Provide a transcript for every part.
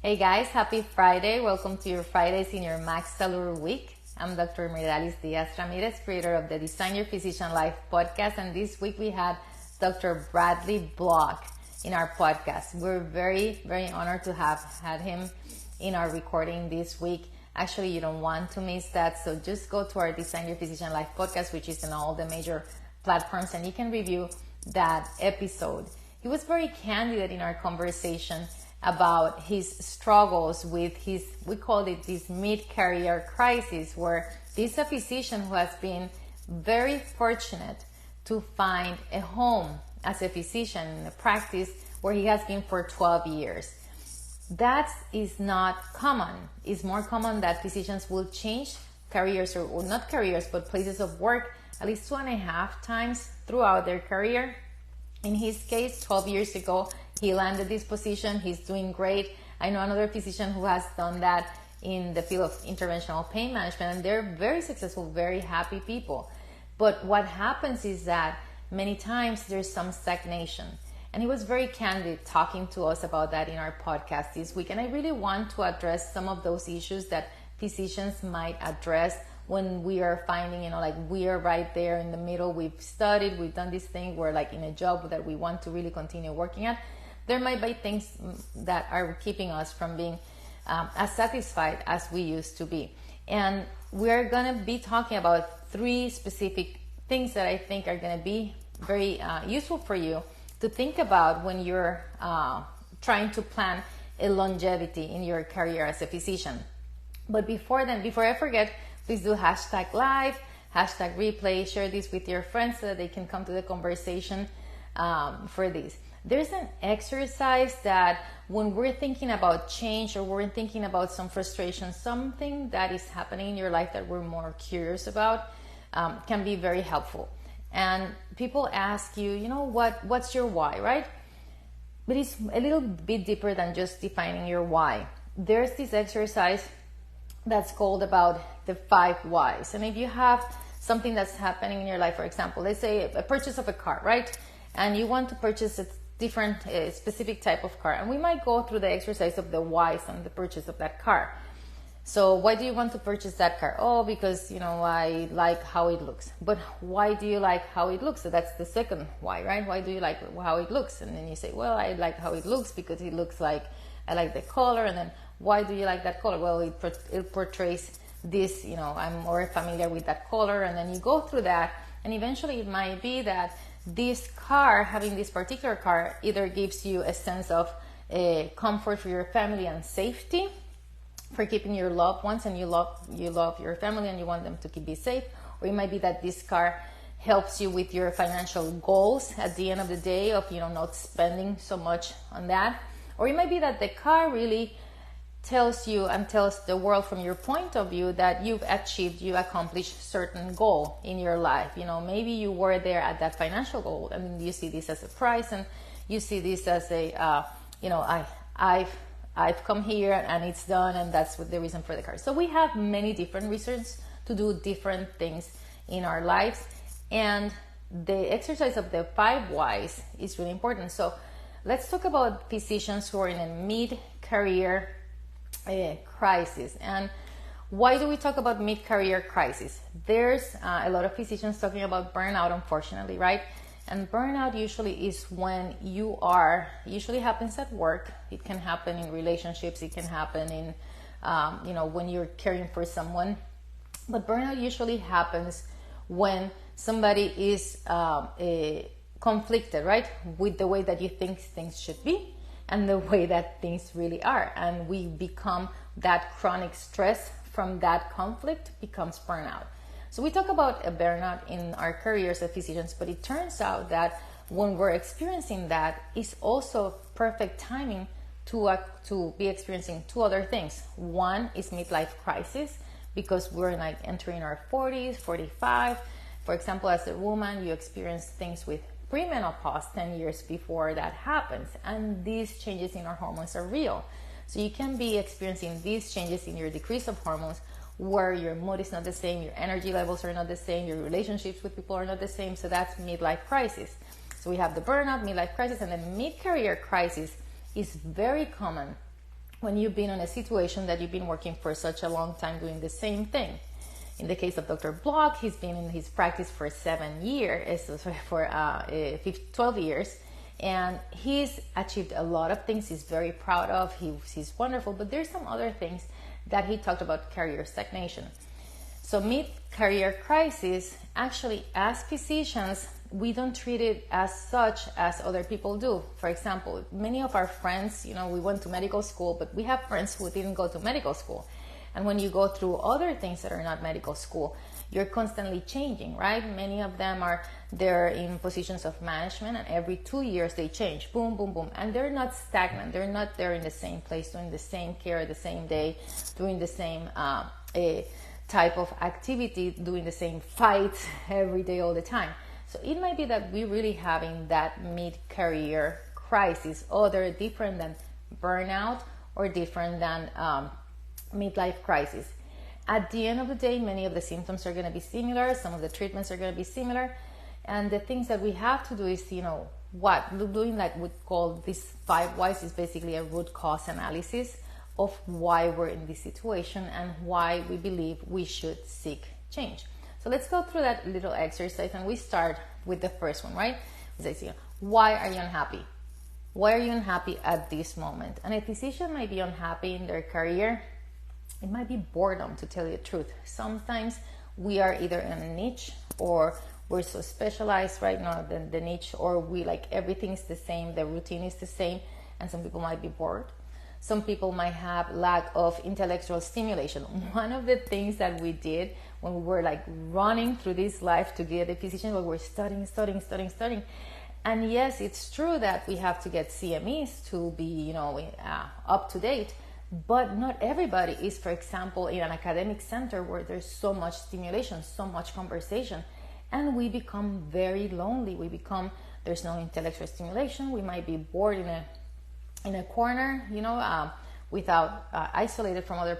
Hey guys, happy Friday. Welcome to your Fridays in your Max Cellular Week. I'm Dr. Myrdalis Diaz Ramirez, creator of the Design Your Physician Life podcast. And this week we had Dr. Bradley Block in our podcast. We're very, very honored to have had him in our recording this week. Actually, you don't want to miss that. So just go to our Design Your Physician Life podcast, which is in all the major platforms, and you can review that episode. He was very candid in our conversation about his struggles with his, we called it this mid-career crisis, where this is a physician who has been very fortunate to find a home as a physician in a practice where he has been for 12 years. That is not common. It's more common that physicians will change careers, or not careers, but places of work at least 2.5 times throughout their career. In his case, 12 years ago, he landed this position. He's doing great. I know another physician who has done that in the field of interventional pain management, and they're very successful, very happy people. But what happens is that many times there's some stagnation. And he was very candid talking to us about that in our podcast this week. And I really want to address some of those issues that physicians might address when we are finding, like we are right there in the middle. We've studied, we've done this thing, we're like in a job that we want to really continue working at. There might be things that are keeping us from being as satisfied as we used to be. And we're going to be talking about 3 specific things that I think are going to be very useful for you to think about when you're trying to plan a longevity in your career as a physician. But before I forget, please do #live, #replay, share this with your friends so that they can come to the conversation for this. There's an exercise that when we're thinking about change, or we're thinking about some frustration, something that is happening in your life that we're more curious about, can be very helpful. And people ask you, what's your why, right? But it's a little bit deeper than just defining your why. There's this exercise that's called about the 5 whys. And if you have something that's happening in your life, for example, let's say a purchase of a car, right? And you want to purchase a different specific type of car. And we might go through the exercise of the whys on the purchase of that car. So why do you want to purchase that car? Oh, because, I like how it looks. But why do you like how it looks? So that's the second why, right? Why do you like how it looks? And then you say, well, I like how it looks because it looks like, I like the color. And then why do you like that color? Well, it portrays this, I'm more familiar with that color. And then you go through that. And eventually it might be that this car, having this particular car, either gives you a sense of comfort for your family and safety, for keeping your loved ones, and you love your family and you want them to be safe. Or it might be that this car helps you with your financial goals at the end of the day of, not spending so much on that. Or it might be that the car really tells you and tells the world from your point of view that you accomplished certain goal in your life. Maybe you were there at that financial goal, and you see this as a prize, and you see this as a, I've come here and it's done, and that's the reason for the car. So we have many different reasons to do different things in our lives, and the exercise of the 5 whys is really important. So let's talk about physicians who are in a mid-career crisis. And why do we talk about mid-career crisis? There's a lot of physicians talking about burnout, unfortunately, right? And burnout usually is when usually happens at work. It can happen in relationships. It can happen in, when you're caring for someone. But burnout usually happens when somebody is conflicted, right? With the way that you think things should be and the way that things really are. And we become that chronic stress from that conflict becomes burnout. So we talk about a burnout in our careers as physicians, but it turns out that when we're experiencing that, it's also perfect timing to be experiencing 2 other things. One is midlife crisis, because we're like entering our 40s, 45. For example, as a woman, you experience things with premenopause 10 years before that happens, and these changes in our hormones are real. So you can be experiencing these changes in your decrease of hormones, where your mood is not the same, your energy levels are not the same, your relationships with people are not the same. So that's midlife crisis. So we have the burnout, midlife crisis, and then mid-career crisis is very common when you've been in a situation that you've been working for such a long time doing the same thing. In the case of Dr. Block, he's been in his practice for 7 years, for 12 years, and he's achieved a lot of things he's very proud of. He's wonderful, but there's some other things that he talked about: career stagnation. So mid-career crisis, actually, as physicians, we don't treat it as such as other people do. For example, many of our friends, we went to medical school, but we have friends who didn't go to medical school. And when you go through other things that are not medical school, you're constantly changing, right? Many of them they're in positions of management, and every 2 years they change, boom, boom, boom. And they're not stagnant. They're not there in the same place, doing the same care the same day, doing the same type of activity, doing the same fight every day, all the time. So it might be that we're really having that mid-career crisis, or they're different than burnout or different than midlife crisis. At the end of the day, many of the symptoms are going to be similar. Some of the treatments are going to be similar. And the things that we have to do is, doing that we call these 5 whys is basically a root cause analysis of why we're in this situation and why we believe we should seek change. So let's go through that little exercise, and we start with the first one, right? Why are you unhappy? Why are you unhappy at this moment? And a physician might be unhappy in their career. It might be boredom, to tell you the truth. Sometimes we are either in a niche, or we're so specialized right now in the niche, or we like everything's the same, the routine is the same, and some people might be bored. Some people might have lack of intellectual stimulation. One of the things that we did when we were like running through this life to get a physician, we were studying. And yes, it's true that we have to get CMEs to be, up to date. But not everybody is, for example, in an academic center where there's so much stimulation, so much conversation, and we become very lonely. There's no intellectual stimulation. We might be bored in a corner, without isolated from other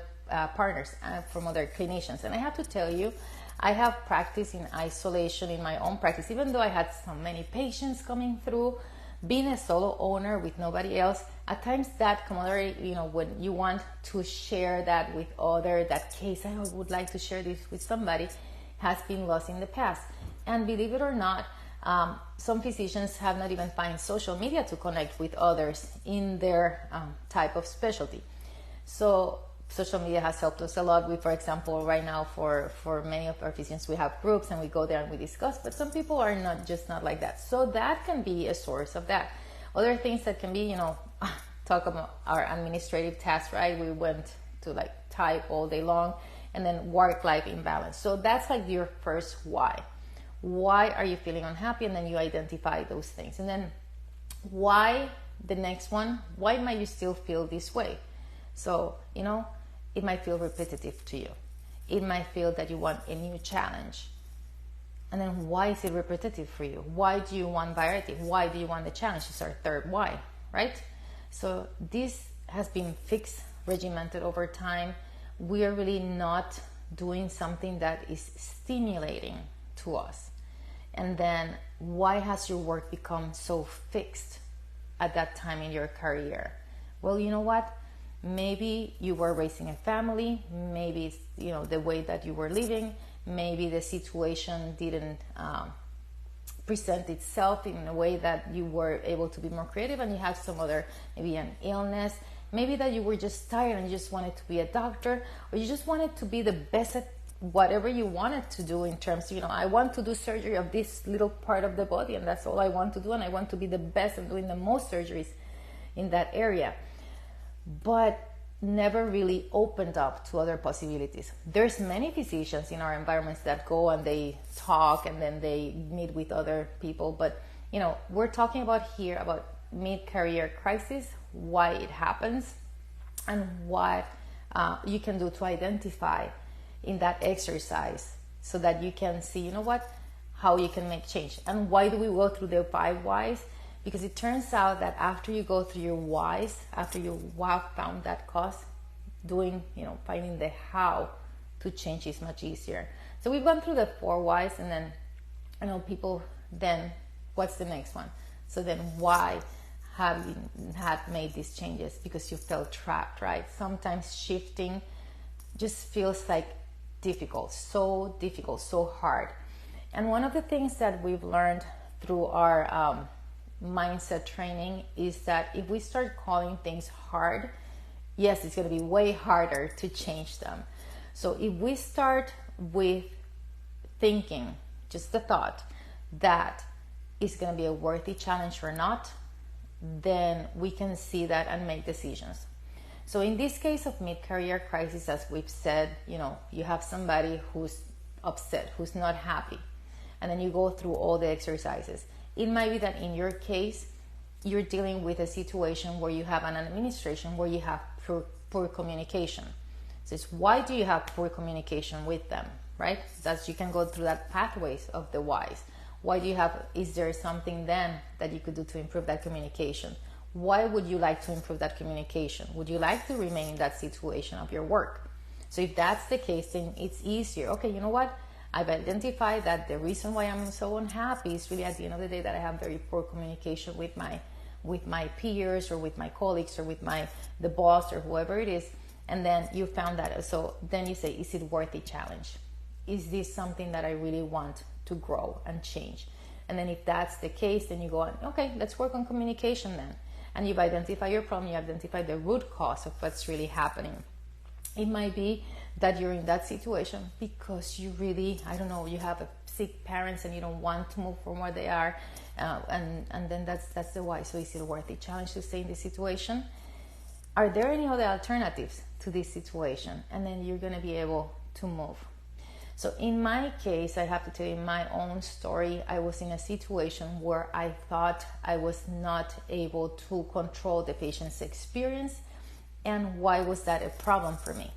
partners, from other clinicians. And I have to tell you, I have practiced in isolation in my own practice, even though I had so many patients coming through. Being a solo owner with nobody else, at times that camaraderie, when you want to share that with that case, I would like to share this with somebody, has been lost in the past. And believe it or not, some physicians have not even found social media to connect with others in their type of specialty. So social media has helped us a lot. We, for example, right now for many of our physicians, we have groups and we go there and we discuss, but some people are not like that. So that can be a source of that. Other things that can be, talk about our administrative tasks, right? We went to type all day long, and then work-life imbalance. So that's your first why. Why are you feeling unhappy? And then you identify those things. And then why, the next one, why might you still feel this way? So, it might feel repetitive to you. It might feel that you want a new challenge. And then why is it repetitive for you? Why do you want variety? Why do you want the challenge? It's our third why, right? So this has been fixed, regimented over time. We are really not doing something that is stimulating to us. And then why has your work become so fixed at that time in your career? Well, you know what? Maybe you were raising a family. Maybe it's, the way that you were living. Maybe the situation didn't present itself in a way that you were able to be more creative, and you have some other, maybe an illness. Maybe that you were just tired and you just wanted to be a doctor, or you just wanted to be the best at whatever you wanted to do in terms of, I want to do surgery of this little part of the body, and that's all I want to do, and I want to be the best at doing the most surgeries in that area. But never really opened up to other possibilities. There's many physicians in our environments that go and they talk and then they meet with other people, but we're talking about here about mid-career crisis, why it happens, and what you can do to identify in that exercise so that you can see, how you can make change. And why do we go through the 5 whys? Because it turns out that after you go through your whys, after you have found that cause, finding the how to change is much easier. So we've gone through the 4 whys, and then, people, then what's the next one? So then why? have you had made these changes because you felt trapped, right? Sometimes shifting just feels like difficult, so hard. And one of the things that we've learned through our mindset training is that if we start calling things hard, yes, it's going to be way harder to change them. So if we start with thinking, just the thought, that it's going to be a worthy challenge or not, then we can see that and make decisions. So in this case of mid-career crisis, as we've said, you have somebody who's upset, who's not happy, and then you go through all the exercises. It might be that in your case, you're dealing with a situation where you have an administration where you have poor communication. So it's why do you have poor communication with them, right? You can go through that pathways of the whys. Why do you have, is there something then that you could do to improve that communication? Why would you like to improve that communication? Would you like to remain in that situation of your work? So if that's the case, then it's easier. Okay, you know what? I've identified that the reason why I'm so unhappy is really at the end of the day that I have very poor communication with my peers or with my colleagues or with the boss or whoever it is. And then you found that. So then you say, is it worth the challenge? Is this something that I really want to grow and change? And then if that's the case, then you go on, okay, let's work on communication then. And you've identified your problem, you identify the root cause of what's really happening. It might be that you're in that situation because you really, you have a sick parents and you don't want to move from where they are. And then that's the why. So is it worth the challenge to stay in this situation? Are there any other alternatives to this situation? And then you're going to be able to move. So in my case, I have to tell you my own story. I was in a situation where I thought I was not able to control the patient's experience. And why was that a problem for me?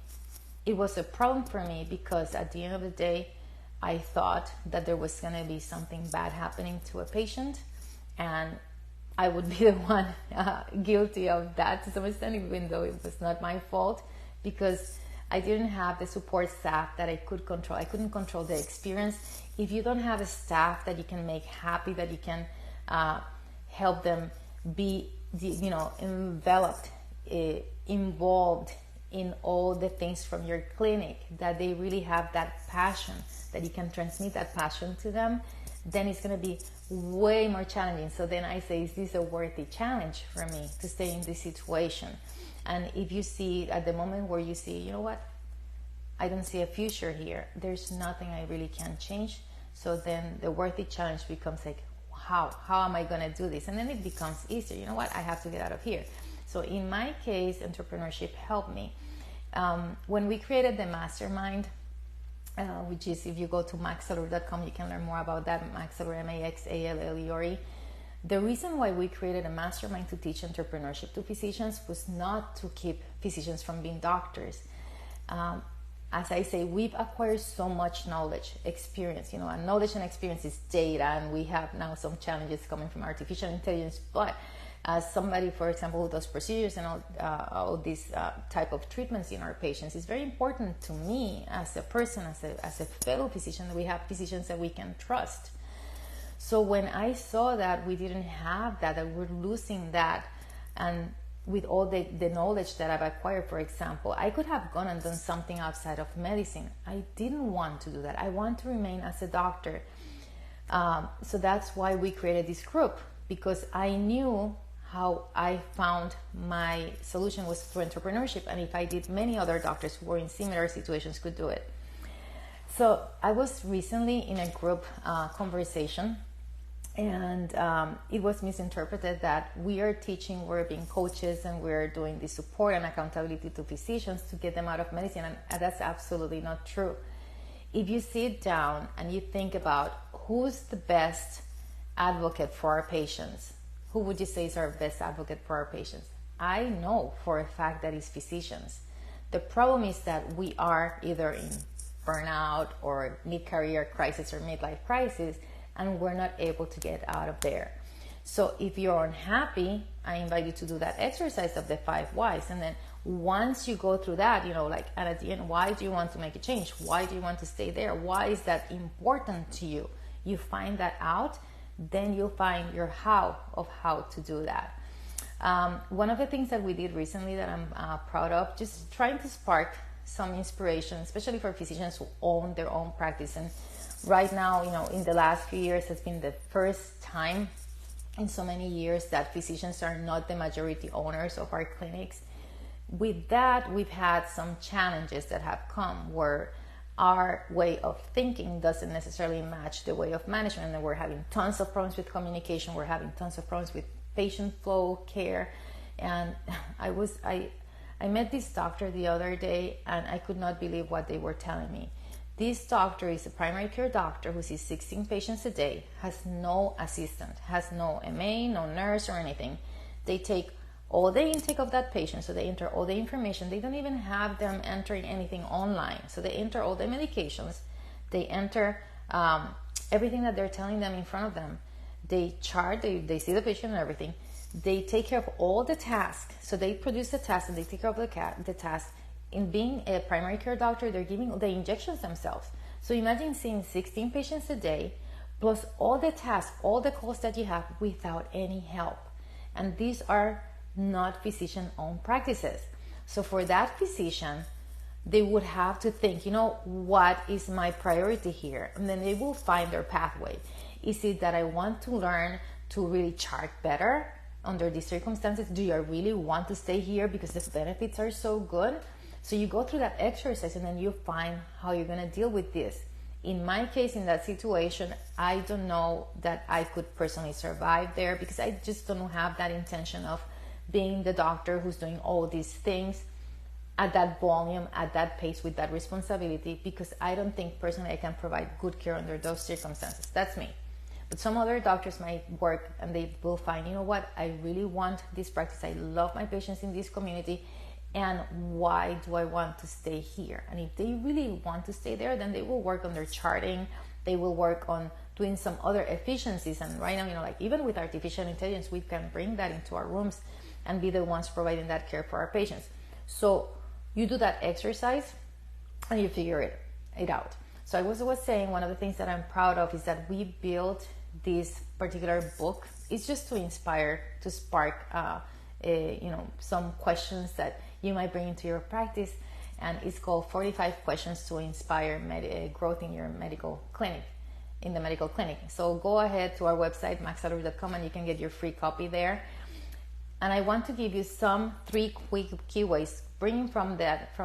It was a problem for me because at the end of the day, I thought that there was going to be something bad happening to a patient, and I would be the one guilty of that to some extent, even though it was not my fault, because I didn't have the support staff that I could control. I couldn't control the experience. If you don't have a staff that you can make happy, that you can help them be, enveloped, involved in all the things from your clinic, that they really have that passion, that you can transmit that passion to them, then it's going to be way more challenging. So then I say, is this a worthy challenge for me to stay in this situation? And if you see at the moment where you see, you know what, I don't see a future here, there's nothing I really can change. So then the worthy challenge becomes like, how am I going to do this? And then it becomes easier. You know what, I have to get out of here. So in my case, entrepreneurship helped me. When we created the mastermind, which is, if you go to maxallure.com, you can learn more about that. Maxallure, Maxallure. The reason why we created a mastermind to teach entrepreneurship to physicians was not to keep physicians from being doctors. As I say, we've acquired so much knowledge, experience, and knowledge and experience is data, and we have now some challenges coming from artificial intelligence. But as somebody, for example, who does procedures and all these type of treatments in our patients, it's very important to me as a person, as a fellow physician, that we have physicians that we can trust. So when I saw that we didn't have that we're losing that, and with all the knowledge that I've acquired, for example, I could have gone and done something outside of medicine. I didn't want to do that. I want to remain as a doctor. So that's why we created this group, because I knew how I found my solution was through entrepreneurship, and if I did, many other doctors who were in similar situations could do it. So I was recently in a group conversation, and it was misinterpreted that we are teaching, we're being coaches, and we're doing the support and accountability to physicians to get them out of medicine, and that's absolutely not true. If you sit down and you think about who's the best advocate for our patients, who would you say is our best advocate for our patients? I know for a fact that it's physicians. The problem is that we are either in burnout or mid-career crisis or midlife crisis, and we're not able to get out of there. So if you're unhappy, I invite you to do that exercise of the 5 whys. And then once you go through that, and at the end, why do you want to make a change? Why do you want to stay there? Why is that important to you? You find that out, then you'll find your how of how to do that. One of the things that we did recently that I'm proud of, just trying to spark some inspiration, especially for physicians who own their own practice. And right now, in the last few years, it's been the first time in so many years that physicians are not the majority owners of our clinics. With that, we've had some challenges that have come where our way of thinking doesn't necessarily match the way of management, and we're having tons of problems with communication. We're having tons of problems with patient flow, care. And I met this doctor the other day, and I could not believe what they were telling me. This doctor is a primary care doctor who sees 16 patients a day, has no assistant, has no MA, no nurse or anything. They take all the intake of that patient, so they enter all the information. They don't even have them entering anything online. So they enter all the medications. They enter everything that they're telling them in front of them. They chart, they see the patient and everything. They take care of all the tasks. So they produce the task and they take care of the task. In being a primary care doctor, they're giving the injections themselves. So imagine seeing 16 patients a day, plus all the tasks, all the calls that you have without any help. And these are not physician-owned practices. So for that physician, they would have to think, what is my priority here? And then they will find their pathway. Is it that I want to learn to really chart better under these circumstances? Do you really want to stay here because the benefits are so good? So you go through that exercise and then you find how you're going to deal with this. In my case, in that situation, I don't know that I could personally survive there because I just don't have that intention of being the doctor who's doing all these things at that volume, at that pace, with that responsibility, because I don't think personally I can provide good care under those circumstances. That's me. But some other doctors might work and they will find, I really want this practice. I love my patients in this community. And why do I want to stay here? And if they really want to stay there, then they will work on their charting. They will work on doing some other efficiencies. And right now, even with artificial intelligence, we can bring that into our rooms and be the ones providing that care for our patients. So you do that exercise and you figure it out. So I was saying, one of the things that I'm proud of is that we built this particular book. It's just to inspire, to spark, some questions that you might bring into your practice. And it's called 45 Questions to Inspire Growth in Your Medical Clinic, in the medical clinic. So go ahead to our website, maxsalary.com, and you can get your free copy there. And I want to give you three quick keyways, bringing from that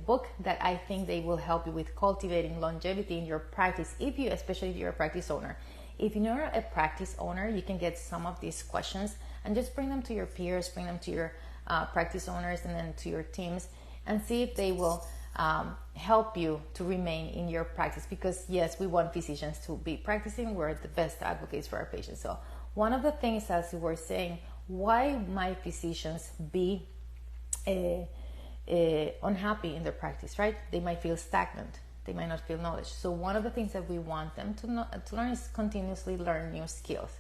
book that I think they will help you with cultivating longevity in your practice, especially if you're a practice owner. If you're a practice owner, you can get some of these questions and just bring them to your peers, bring them to your practice owners and then to your teams, and see if they will help you to remain in your practice. Because yes, we want physicians to be practicing. We're the best advocates for our patients. So one of the things, as we were saying, why might physicians be unhappy in their practice, right? They might feel stagnant. They might not feel knowledge. So one of the things that we want them to learn is continuously learn new skills.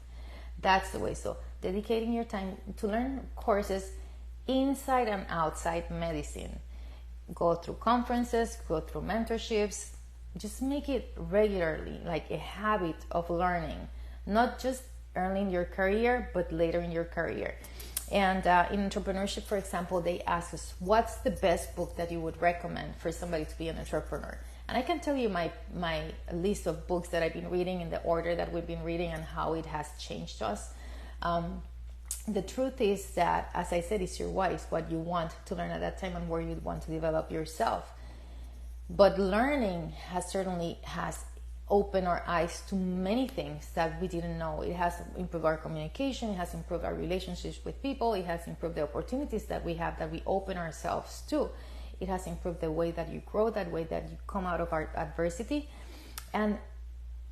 That's the way. So dedicating your time to learn courses inside and outside medicine. Go through conferences, go through mentorships. Just make it regularly, like a habit of learning, not just early in your career, but later in your career. And in entrepreneurship, for example, they ask us, what's the best book that you would recommend for somebody to be an entrepreneur? And I can tell you my list of books that I've been reading in the order that we've been reading and how it has changed us. The truth is that, as I said, it's your why, it's what you want to learn at that time and where you want to develop yourself. But learning has opened our eyes to many things that we didn't know. It has improved our communication, it has improved our relationships with people, it has improved the opportunities that we have, that we open ourselves to. It has improved the way that you grow, that way that you come out of our adversity. And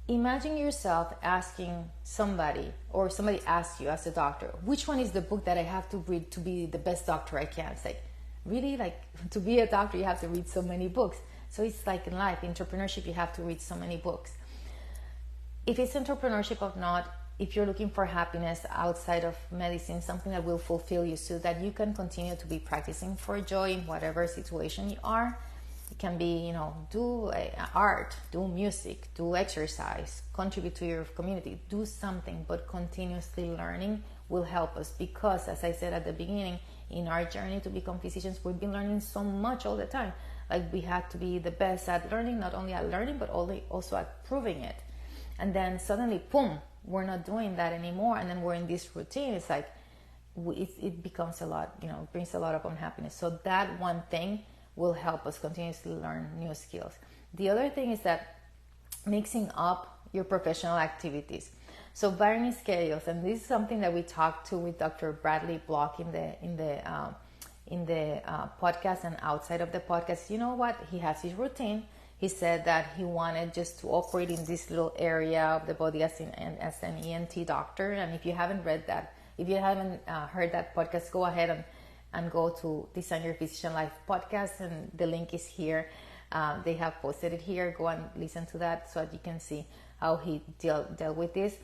imagine yourself asking somebody, or somebody asks you as a doctor, which one is the book that I have to read to be the best doctor I can? It's like, really? Like, to be a doctor, you have to read so many books. So it's like in life, entrepreneurship, you have to read so many books. If it's entrepreneurship or not, if you're looking for happiness outside of medicine, something that will fulfill you so that you can continue to be practicing for joy in whatever situation you are. It can be, do art, do music, do exercise, contribute to your community, do something, but continuously learning will help us, because as I said at the beginning, in our journey to become physicians, we've been learning so much all the time. Like, we had to be the best at learning, not only at learning, but also at proving it. And then suddenly, boom, we're not doing that anymore. And then we're in this routine. It's like, it becomes a lot, brings a lot of unhappiness. So that one thing will help us continuously learn new skills. The other thing is that mixing up your professional activities. So varying schedules, and this is something that we talked to with Dr. Bradley Block in the podcast and outside of the podcast. You know what? He has his routine. He said that he wanted just to operate in this little area of the body as an ENT doctor. And if you haven't heard that podcast, go ahead and go to Design Your Physician Life podcast, and the link is here. They have posted it here. Go and listen to that so that you can see how he dealt with this.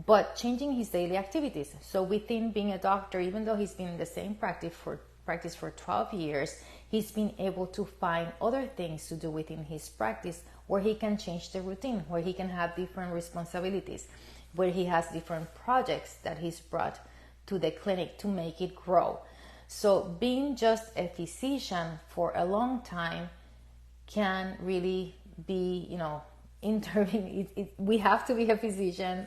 But changing his daily activities. So within being a doctor, even though he's been in the same practice for 12 years, he's been able to find other things to do within his practice where he can change the routine, where he can have different responsibilities, where he has different projects that he's brought to the clinic to make it grow. So being just a physician for a long time can really be, intervening. We have to be a physician.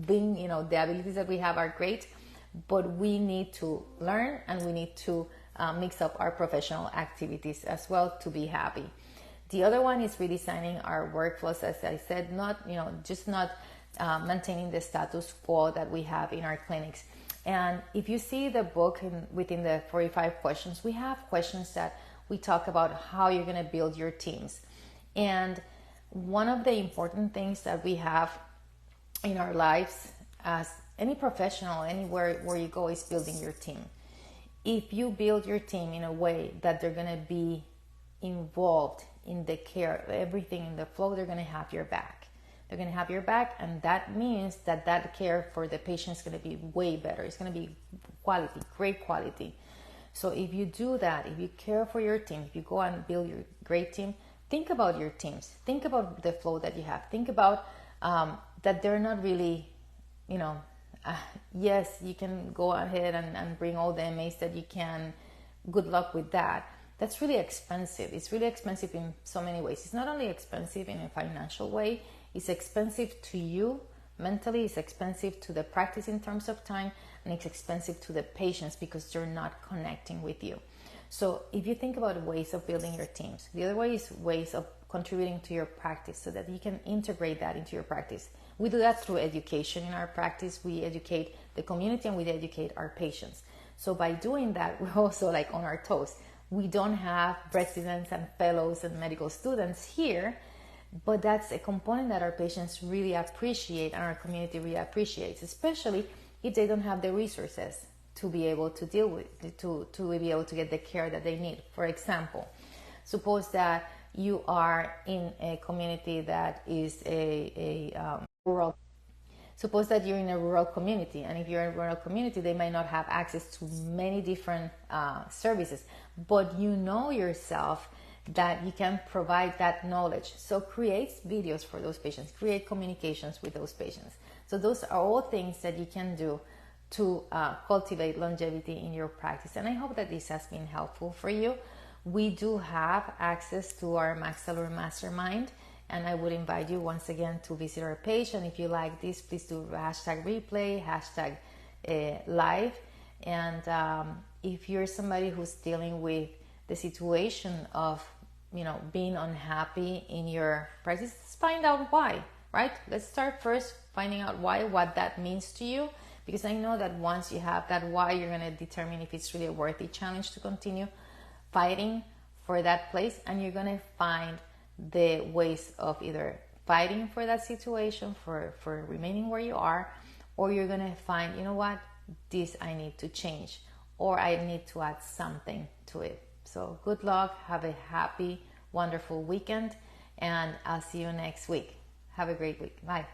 Being, the abilities that we have are great, but we need to learn, and we need to mix up our professional activities as well to be happy. The other one is redesigning our workflows, as I said, not maintaining the status quo that we have in our clinics. And if you see the book within the 45 questions, we have questions that we talk about how you're going to build your teams. And one of the important things that we have in our lives, as any professional, anywhere where you go, is building your team. If you build your team in a way that they're going to be involved in the care, everything in the flow, they're going to have your back. They're going to have your back, and that means that care for the patient is going to be way better. It's going to be quality, great quality. So if you do that, if you care for your team, if you go and build your great team, think about your teams. Think about the flow that you have. Think about that they're not really, yes, you can go ahead and bring all the MAs that you can. Good luck with that. That's really expensive. It's really expensive in so many ways. It's not only expensive in a financial way, it's expensive to you mentally, it's expensive to the practice in terms of time, and it's expensive to the patients because they're not connecting with you. So if you think about ways of building your teams, the other way is ways of contributing to your practice so that you can integrate that into your practice. We do that through education in our practice. We educate the community and we educate our patients. So by doing that, we're also like on our toes. We don't have residents and fellows and medical students here, but that's a component that our patients really appreciate and our community really appreciates, especially if they don't have the resources to be able to deal with, to be able to get the care that they need. For example, suppose that you are in a community that is a rural. Suppose that you're in a rural community, and if you're in a rural community, they might not have access to many different services, but you know yourself that you can provide that knowledge. So create videos for those patients, create communications with those patients. So those are all things that you can do to cultivate longevity in your practice. And I hope that this has been helpful for you. We do have access to our Maxillary Mastermind, and I would invite you once again to visit our page. And if you like this, please do #replay, #live. And if you're somebody who's dealing with the situation of, being unhappy in your practice, let's find out why, right? Let's start first finding out why, what that means to you. Because I know that once you have that why, you're going to determine if it's really a worthy challenge to continue fighting for that place. And you're going to find the ways of either fighting for that situation, for remaining where you are, or you're going to find, this I need to change, or I need to add something to it. So good luck. Have a happy, wonderful weekend, and I'll see you next week. Have a great week. Bye.